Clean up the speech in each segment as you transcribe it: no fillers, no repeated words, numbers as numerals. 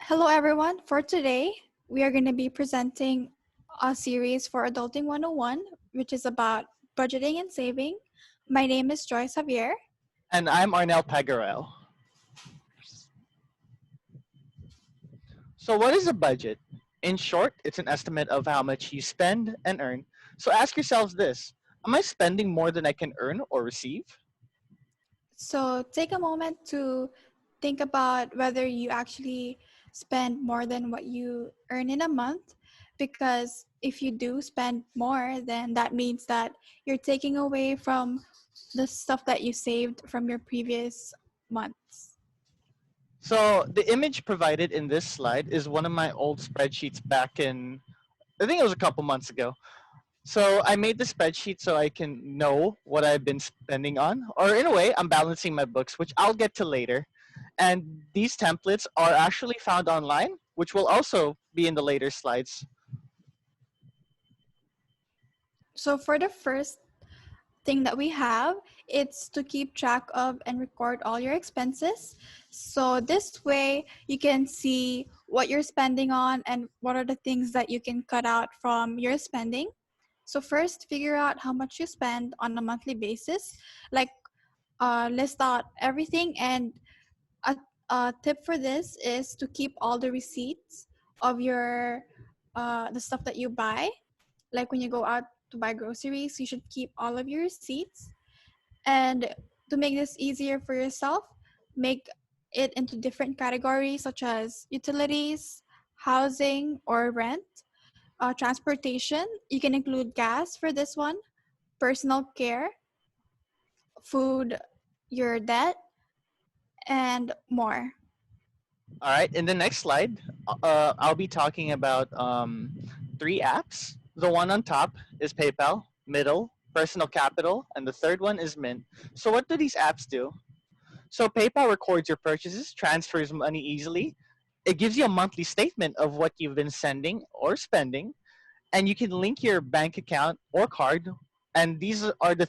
Hello, everyone. For today, we are going to be presenting a series for Adulting 101, which is about budgeting and saving. My name is Joyce Javier. And I'm Arnel Pagarao. So, what is a budget? In short, it's an estimate of how much you spend and earn. So, ask yourselves this: am I spending more than I can earn or receive? So, take a moment to think about whether you actually spend more than what you earn in a month. Because if you do spend more, then that means that you're taking away from the stuff that you saved from your previous months. So, the image provided in this slide is one of my old spreadsheets back in, I think it was a couple months ago. So, I made the spreadsheet so I can know what I've been spending on, or in a way, I'm balancing my books, which I'll get to later. And these templates are actually found online, which will also be in the later slides. So, for the first thing that we have, it's to keep track of and record all your expenses. So this way you can see what you're spending on and what are the things that you can cut out from your spending. So first, figure out how much you spend on a monthly basis. Like list out everything, and a, a tip for this is to keep all the receipts of your the stuff that you buy. Like when you go out to buy groceries, you should keep all of your receipts. And to make this easier for yourself, make it into different categories such as utilities, housing or rent, transportation. You can include gas for this one, personal care, food, your debt, and more. All right, in the next slide, I'll be talking about three apps. The one on top is PayPal, middle, Personal Capital, and the third one is Mint. So, what do these apps do? So, PayPal records your purchases, transfers money easily. It gives you a monthly statement of what you've been sending or spending, and you can link your bank account or card. And these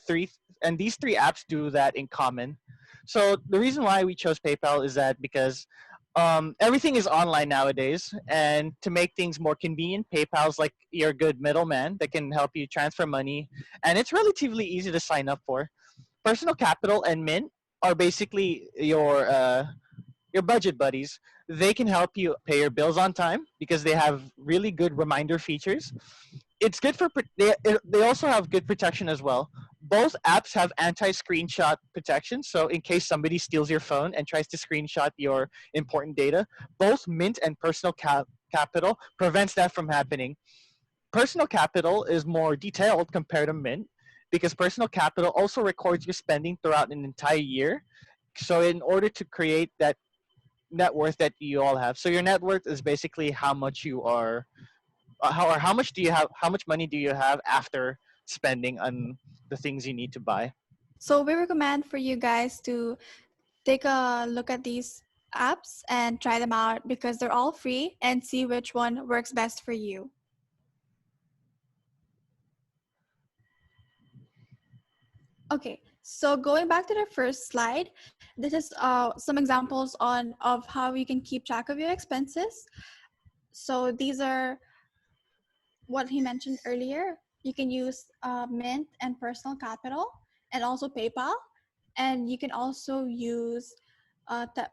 three apps do that in common. So the reason why we chose PayPal is that because everything is online nowadays, and to make things more convenient, PayPal's like your good middleman that can help you transfer money, and it's relatively easy to sign up for. Personal Capital and Mint are basically your budget buddies. They can help you pay your bills on time because they have really good reminder features. It's good for they also have good protection as well. Both apps have anti-screenshot protection, so in case somebody steals your phone and tries to screenshot your important data, both Mint and Capital prevents that from happening. Personal Capital is more detailed compared to Mint because Personal Capital also records your spending throughout an entire year. So in order to create that net worth that you all have, so your net worth is basically how much you are how much do you have, how much money do you have after spending on the things you need to buy. So we recommend for you guys to take a look at these apps and try them out because they're all free, and see which one works best for you. Okay, so going back to the first slide, this is some examples on of how you can keep track of your expenses. So these are what he mentioned earlier. You can use Mint and Personal Capital, and also PayPal, and you can also use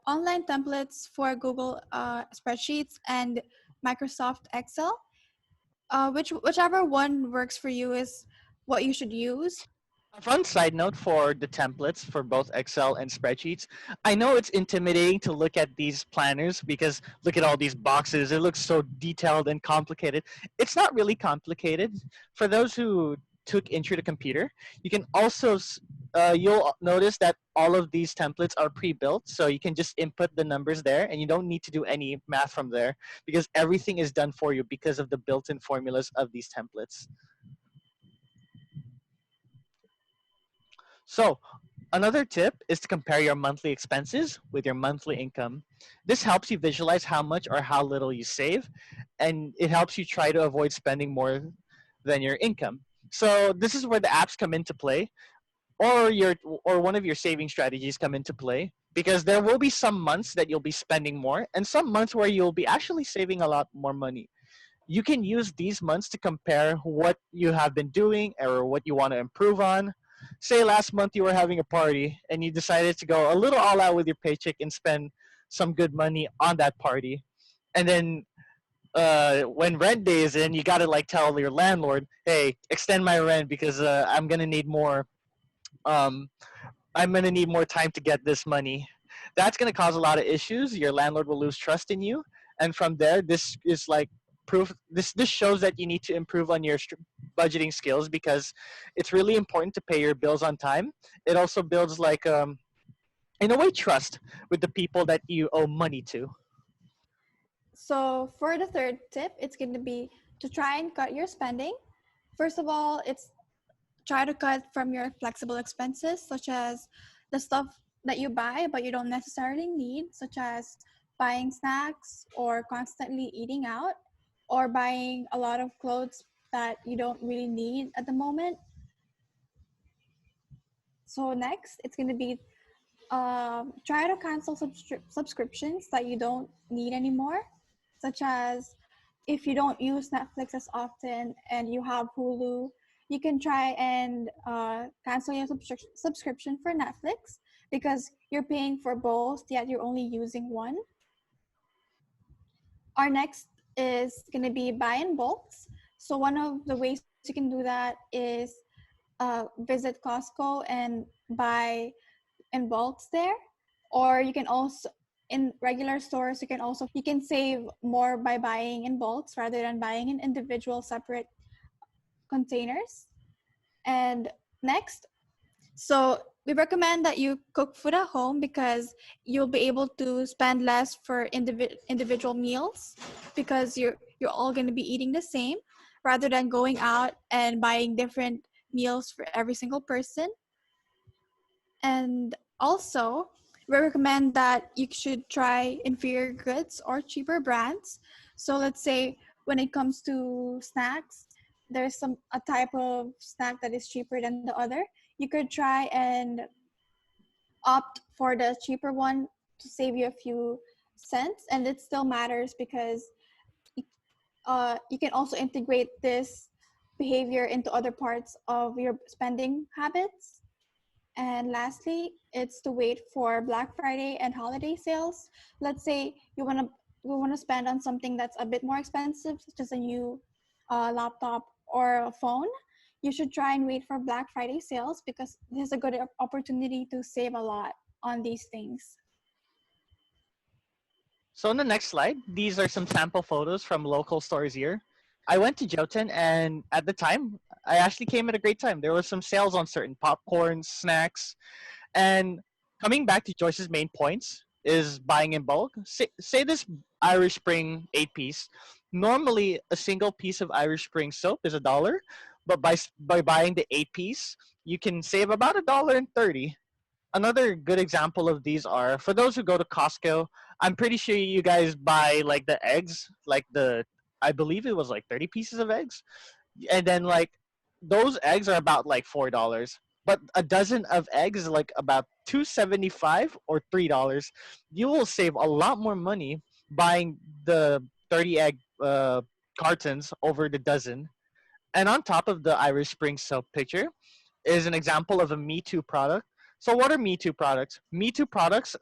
online templates for Google spreadsheets and Microsoft Excel. Whichever one works for you is what you should use. A fun side note for the templates for both Excel and spreadsheets. I know it's intimidating to look at these planners because look at all these boxes. It looks so detailed and complicated. It's not really complicated. For those who took Intro to Computer, you can also you'll notice that all of these templates are pre-built, so you can just input the numbers there, and you don't need to do any math from there because everything is done for you because of the built-in formulas of these templates. So, another tip is to compare your monthly expenses with your monthly income. This helps you visualize how much or how little you save, and it helps you try to avoid spending more than your income. So, this is where the apps come into play. or your or one of your saving strategies come into play, because there will be some months that you'll be spending more and some months where you'll be actually saving a lot more money. You can use these months to compare what you have been doing or what you want to improve on. Say last month you were having a party and you decided to go a little all out with your paycheck and spend some good money on that party. And then when rent day is in, you got to like tell your landlord, hey, extend my rent because um, I'm gonna need more time to get this money. That's gonna cause a lot of issues. Your landlord will lose trust in you, and from there, this is like proof. This shows that you need to improve on your budgeting skills, because it's really important to pay your bills on time. It also builds like in a way trust with the people that you owe money to. So for the third tip, it's going to be to try and cut your spending. First of all, it's try to cut from your flexible expenses, such as the stuff that you buy but you don't necessarily need, such as buying snacks or constantly eating out, or buying a lot of clothes that you don't really need at the moment. So next, it's going to be try to cancel subscriptions that you don't need anymore, such as if you don't use Netflix as often and you have Hulu, you can try and cancel your subscription for Netflix because you're paying for both, yet you're only using one. Our next is going to be buy in bulks. So one of the ways you can do that is visit Costco and buy in bulks there, or you can also in regular stores you can save more by buying in bulks rather than buying in individual separate containers. And next, so we recommend that you cook food at home because you'll be able to spend less for individual meals, because you're all going to be eating the same rather than going out and buying different meals for every single person. And also, we recommend that you should try inferior goods or cheaper brands. So let's say when it comes to snacks, there's a type of snack that is cheaper than the other. You could try and opt for the cheaper one to save you a few cents, and it still matters because you can also integrate this behavior into other parts of your spending habits. And lastly, it's to wait for Black Friday and holiday sales. Let's say you want to spend on something that's a bit more expensive, such as a new laptop or a phone. You should try and wait for Black Friday sales because this is a good opportunity to save a lot on these things. So on the next slide, these are some sample photos from local stores here. I went to Jotun, and at the time, I actually came at a great time. There was some sales on certain popcorn, snacks, and coming back to Joyce's main points is buying in bulk. Say this Irish Spring 8-piece. Normally, a single piece of Irish Spring soap is $1, but by buying the 8-piece, you can save about $1.30. Another good example of these are for those who go to Costco. I'm pretty sure you guys buy like the eggs, like the I believe it was like 30 pieces of eggs, and then like those eggs are about like $4, but a dozen of eggs is like about 2.75 or $3. You will save a lot more money buying the 30 egg cartons over the dozen. And on top of the Irish Spring soap picture is an example of a Me Too product. So what are Me Too products? Me Too products,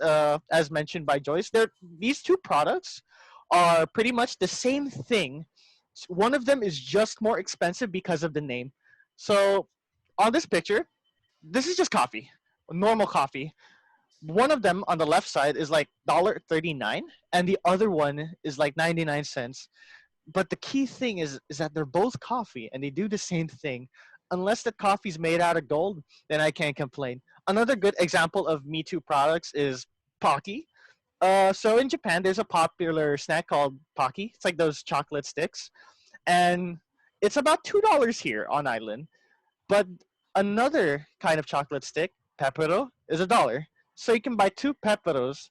as mentioned by Joyce, these two products are pretty much the same thing. One of them is just more expensive because of the name. So on this picture, this is just coffee, normal coffee. One of them on the left side is like $1.39, and the other one is like 99 cents. But the key thing is that they're both coffee and they do the same thing. Unless the coffee's made out of gold, then I can't complain. Another good example of Me Too products is Pocky. So in Japan, there's a popular snack called Pocky. It's like those chocolate sticks, and it's about $2 here on island. But another kind of chocolate stick, Pepero, is $1. So you can buy two Peperos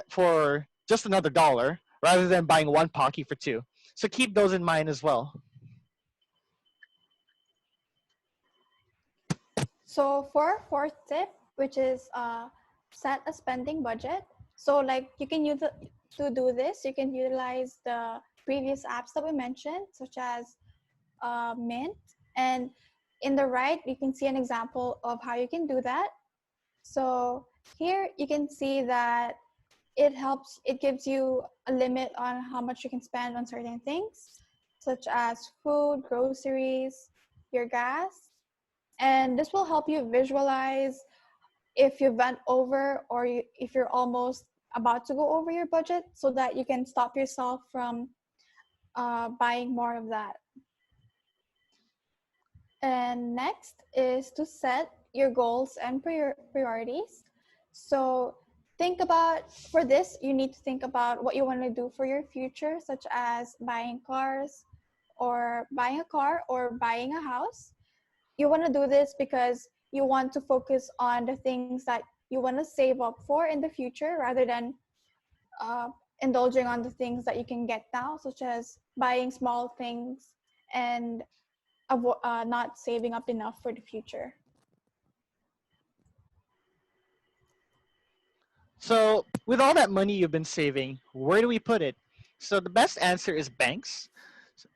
for just another dollar rather than buying one Pocky for two. So keep those in mind as well. So for our fourth tip, which is set a spending budget. So like you can use to do this, you can utilize the previous apps that we mentioned, such as Mint. And in the right, you can see an example of how you can do that. So here you can see that it gives you a limit on how much you can spend on certain things, such as food, groceries, your gas. And this will help you visualize if you went over or if you're almost about to go over your budget so that you can stop yourself from buying more of that. And next is to set your goals and priorities. So think about, for this, you need to think about what you want to do for your future, such as buying cars or buying a car or buying a house. You want to do this because you want to focus on the things that you want to save up for in the future rather than uh, indulging on the things that you can get now, such as buying small things and not saving up enough for the future. So, with all that money you've been saving, where do we put it? So, the best answer is banks.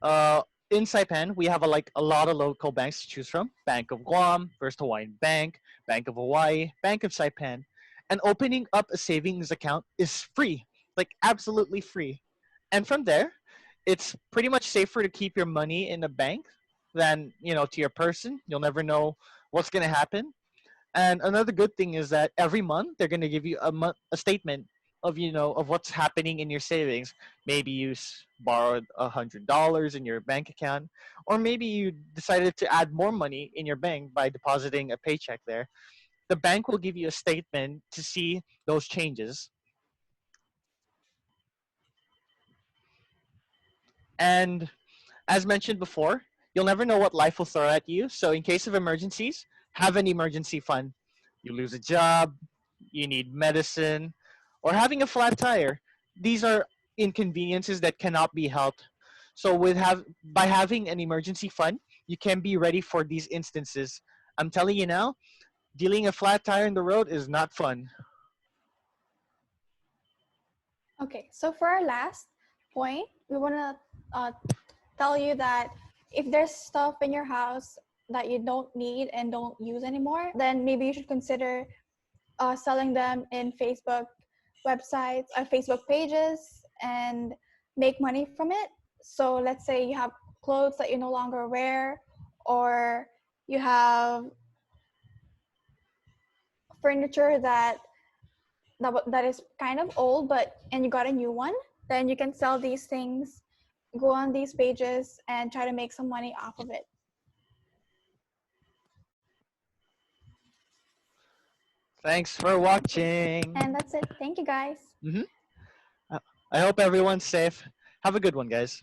Uh, in Saipan, we have a lot of local banks to choose from: Bank of Guam, First Hawaiian Bank, Bank of Hawaii, Bank of Saipan. And opening up a savings account is free, like absolutely free. And from there, it's pretty much safer to keep your money in a bank than to your person. You'll never know what's gonna happen. And another good thing is that every month they're going to give you a statement of of what's happening in your savings. Maybe you borrowed $100 in your bank account, or maybe you decided to add more money in your bank by depositing a paycheck there. The bank will give you a statement to see those changes. And as mentioned before, you'll never know what life will throw at you. So in case of emergencies, have an emergency fund. You lose a job, you need medicine, or having a flat tire. These are inconveniences that cannot be helped. So by having an emergency fund, you can be ready for these instances. I'm telling you now, dealing a flat tire in the road is not fun. Okay, so for our last point, we want to tell you that if there's stuff in your house that you don't need and don't use anymore, then maybe you should consider selling them in Facebook websites or Facebook pages and make money from it. So let's say you have clothes that you no longer wear, or you have furniture that is kind of old, and you got a new one, then you can sell these things, go on these pages, and try to make some money off of it. Thanks for watching. And that's it. Thank you, guys. hmm I hope everyone's safe. Have a good one, guys.